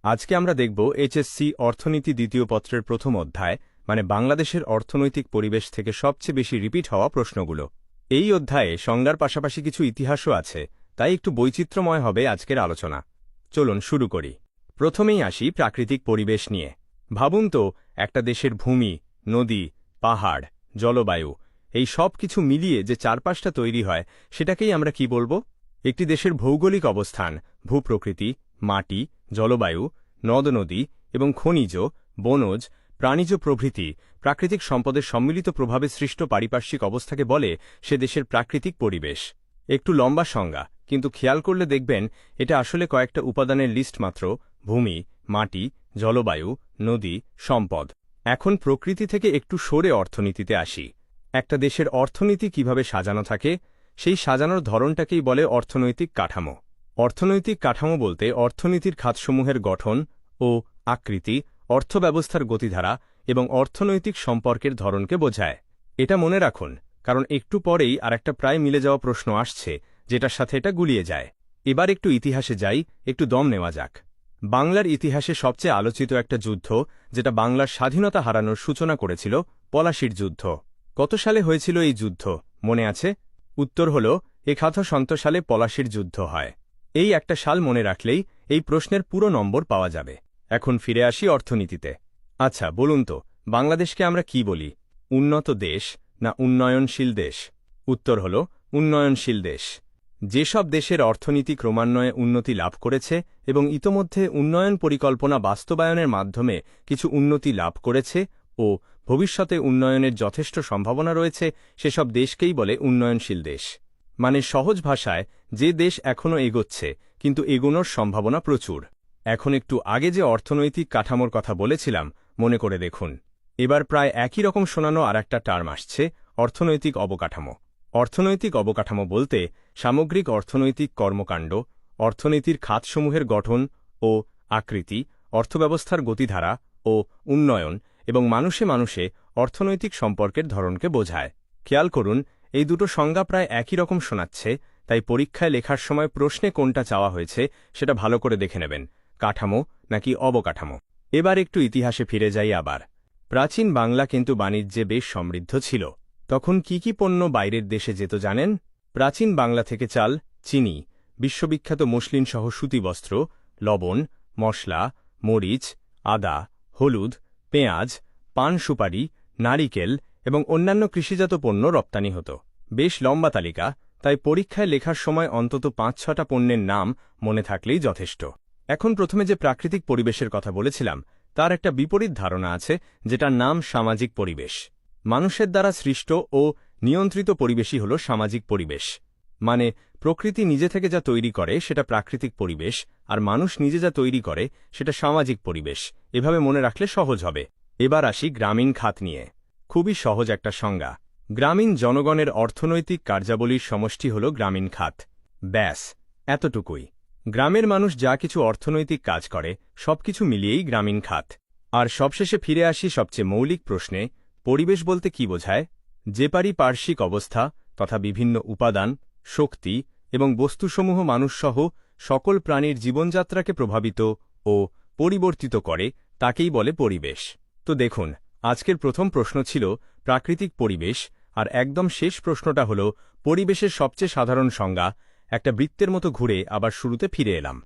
আজকে আমরা দেখব এইচএসসি অর্থনীতি দ্বিতীয় পত্রের প্রথম অধ্যায় মানে বাংলাদেশের অর্থনৈতিক পরিবেশ থেকে সবচেয়ে বেশি রিপিট হওয়া প্রশ্নগুলো। এই অধ্যায়ে সংজ্ঞার পাশাপাশি কিছু ইতিহাসও আছে, তাই একটু বৈচিত্র্যময় হবে আজকের আলোচনা। চলুন শুরু করি। প্রথমেই আসি প্রাকৃতিক পরিবেশ নিয়ে। ভাবুন তো, একটা দেশের ভূমি, নদী, পাহাড়, জলবায়ু এই সব কিছু মিলিয়ে যে চারপাশটা তৈরি হয় সেটাকেই আমরা কি বলবো? একটি দেশের ভৌগোলিক অবস্থান, ভূপ্রকৃতি, মাটি, জলবায়ু, নদ-নদী এবং খনিজ, বনজ, প্রাণীজ প্রভৃতি প্রাকৃতিক সম্পদের সম্মিলিত প্রভাবে সৃষ্ট পারিপার্শ্বিক অবস্থাকে বলে সে দেশের প্রাকৃতিক পরিবেশ। একটু লম্বা সংজ্ঞা, কিন্তু খেয়াল করলে দেখবেন এটা আসলে কয়েকটা উপাদানের লিস্ট মাত্র: ভূমি, মাটি, জলবায়ু, নদী, সম্পদ। এখন প্রকৃতি থেকে একটু সরে অর্থনীতিতে আসি। একটা দেশের অর্থনীতি কিভাবে সাজানো থাকে, সেই সাজানোর ধরনটাকেই বলে অর্থনৈতিক কাঠামো। অর্থনৈতিক কাঠামো বলতে অর্থনীতির খাতসমূহের গঠন ও আকৃতি, অর্থব্যবস্থার গতিধারা এবং অর্থনৈতিক সম্পর্কের ধরনকে বোঝায়। এটা মনে রাখুন, কারণ একটু পরেই আরেকটা প্রায় মিলে যাওয়া প্রশ্ন আসছে যেটার সাথে এটা গুলিয়ে যায়। এবার একটু ইতিহাসে যাই, একটু দম নেওয়া যাক। বাংলার ইতিহাসে সবচেয়ে আলোচিত একটা যুদ্ধ যেটা বাংলার স্বাধীনতা হারানোর সূচনা করেছিল, পলাশির যুদ্ধ। কত সালে হয়েছিল এই যুদ্ধ, মনে আছে? উত্তর হল ১১০০ সালে পলাশির যুদ্ধ হয়। এই একটা সাল মনে রাখলেই এই প্রশ্নের পুরো নম্বর পাওয়া যাবে। এখন ফিরে আসি অর্থনীতিতে। আচ্ছা বলুন তো, বাংলাদেশকে আমরা কি বলি, উন্নত দেশ না উন্নয়নশীল দেশ? উত্তর হল উন্নয়নশীল দেশ। যেসব দেশের অর্থনীতি ক্রমান্বয়ে উন্নতি লাভ করেছে এবং ইতোমধ্যে উন্নয়ন পরিকল্পনা বাস্তবায়নের মাধ্যমে কিছু উন্নতি লাভ করেছে ও ভবিষ্যতে উন্নয়নের যথেষ্ট সম্ভাবনা রয়েছে, সেসব দেশকেই বলে উন্নয়নশীল দেশ। মানে সহজ ভাষায়, যে দেশ এখনও এগোচ্ছে কিন্তু এগোনোর সম্ভাবনা প্রচুর। এখন একটু আগে যে অর্থনৈতিক কাঠামোর কথা বলেছিলাম, মনে করে দেখুন। এবার প্রায় একই রকম শোনানো আরেকটা টার্ম আসছে, অর্থনৈতিক অবকাঠামো। অর্থনৈতিক অবকাঠামো বলতে সামগ্রিক অর্থনৈতিক কর্মকাণ্ড, অর্থনীতির খাতসমূহের গঠন ও আকৃতি, অর্থব্যবস্থার গতিধারা ও উন্নয়ন এবং মানুষে মানুষে অর্থনৈতিক সম্পর্কের ধরনকে বোঝায়। খেয়াল করুন, এই দুটো সংজ্ঞা প্রায় একই রকম শোনাচ্ছে, তাই পরীক্ষায় লেখার সময় প্রশ্নে কোনটা চাওয়া হয়েছে সেটা ভালো করে দেখে নেবেন, কাঠামো নাকি অবকাঠামো। এবার একটু ইতিহাসে ফিরে যাই আবার। প্রাচীন বাংলা কিন্তু বাণিজ্যে বেশ সমৃদ্ধ ছিল। তখন কি কি পণ্য বাইরের দেশে যেত জানেন? প্রাচীন বাংলা থেকে চাল, চিনি, বিশ্ববিখ্যাত মসলিনসহ সুতি বস্ত্র, লবণ, মশলা, মরিচ, আদা, হলুদ, পেঁয়াজ, পান সুপারি, নারিকেল এবং অন্যান্য কৃষিজাত পণ্য রপ্তানি হতো। বেশ লম্বা তালিকা, তাই পরীক্ষায় লেখার সময় অন্তত ৫-৬টা পণ্যের নাম মনে থাকলেই যথেষ্ট। এখন প্রথমে যে প্রাকৃতিক পরিবেশের কথা বলেছিলাম তার একটা বিপরীত ধারণা আছে, যেটার নাম সামাজিক পরিবেশ। মানুষের দ্বারা সৃষ্ট ও নিয়ন্ত্রিত পরিবেশই হল সামাজিক পরিবেশ। মানে প্রকৃতি নিজে থেকে যা তৈরি করে সেটা প্রাকৃতিক পরিবেশ, আর মানুষ নিজে যা তৈরি করে সেটা সামাজিক পরিবেশ। এভাবে মনে রাখলে সহজ হবে। এবার আসি গ্রামীণ খাত নিয়ে। খুবই সহজ একটা সংজ্ঞা। গ্রামীণ জনগণের অর্থনৈতিক কার্যাবলীর সমষ্টি হল গ্রামীণ খাত। ব্যাস, এতটুকুই। গ্রামের মানুষ যা কিছু অর্থনৈতিক কাজ করে সবকিছু মিলিয়েই গ্রামীণ খাত। আর সবশেষে ফিরে আসি সবচেয়ে মৌলিক প্রশ্নে, পরিবেশ বলতে কি বোঝায়? যে পারিপার্শ্বিক অবস্থা তথা বিভিন্ন উপাদান, শক্তি এবং বস্তুসমূহ মানুষসহ সকল প্রাণীর জীবনযাত্রাকে প্রভাবিত ও পরিবর্তিত করে তাকেই বলে পরিবেশ। তো দেখুন, আজকের প্রথম প্রশ্ন ছিল প্রাকৃতিক পরিবেশ, আর একদম শেষ প্রশ্নটা হল পরিবেশের সবচেয়ে সাধারণ সংজ্ঞা। একটা বৃত্তের মতো ঘুরে আবার শুরুতে ফিরে এলাম।